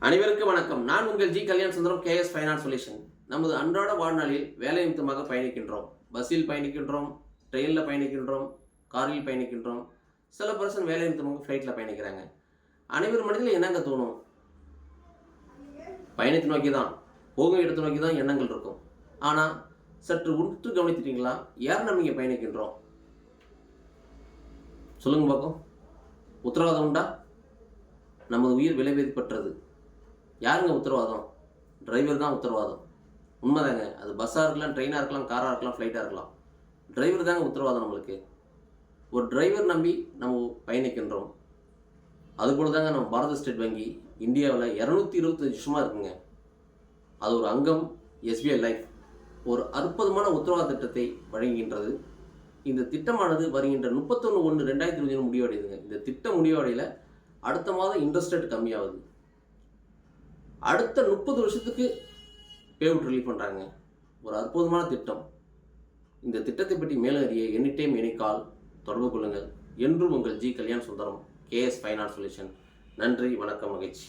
அனைவருக்கும் வணக்கம். நான் உங்கள் G Kalyana Sundaram, KS finance solution. நமது அன்றாட வாழ்நாளில் வேலை நிமித்தமாக பயணிக்கின்றோம். பஸ்ஸில் பயணிக்கின்றோம், ட்ரெயினில் பயணிக்கின்றோம், காரில் பயணிக்கின்றோம். சில பர்சன் வேலை நிமித்தமாக ஃப்ளைட்டில் பயணிக்கிறாங்க. அனைவர் மனதில் என்னங்க தோணும்? பயணத்தை நோக்கி தான், போகும் இடத்தை நோக்கி தான் எண்ணங்கள் இருக்கும். ஆனால் சற்று உற்று கவனித்துட்டீங்களா? யார் நம்ம இங்கே பயணிக்கின்றோம்? சொல்லுங்க பார்க்கும். உத்தரவாதம் உண்டா? நமது உயிர் விலைமதிப்பற்றது. யாருங்க உத்தரவாதம்? டிரைவர் தான் உத்தரவாதம். உண்மைதாங்க. அது பஸ்ஸாக இருக்கலாம், ட்ரெயினாக இருக்கலாம், காராக இருக்கலாம், ஃப்ளைட்டாக இருக்கலாம். டிரைவர் தாங்க உத்தரவாதம் நம்மளுக்கு. ஒரு டிரைவர் நம்பி நம்ம பயணிக்கின்றோம். அதுபோல் தாங்க நம்ம பாரத ஸ்டேட் வங்கி இந்தியாவில் 225 வருஷமாக இருக்குங்க. அது ஒரு அங்கம். எஸ்பிஐ லைஃப் ஒரு அற்புதமான உத்தரவாத திட்டத்தை வழங்குகின்றது. இந்த திட்டமானது வருகின்ற 31/1/2020 முடிவடையுதுங்க. இந்த திட்டம் முடிவடையில் அடுத்த மாதம் இன்ட்ரெஸ்ட் ரேட் கம்மியாகுது. அடுத்த 30 வருஷத்துக்கு பேவுட் ரிலீவ் பண்ணுறாங்க. ஒரு அற்புதமான திட்டம். இந்த திட்டத்தை பற்றி மேலும் அறிய எனி டைம் எனி கால் தொடர்பு கொள்ளுங்கள். என்றும் உங்கள் G Kalyana Sundaram, KS finance solution. நன்றி, வணக்கம், மகிழ்ச்சி.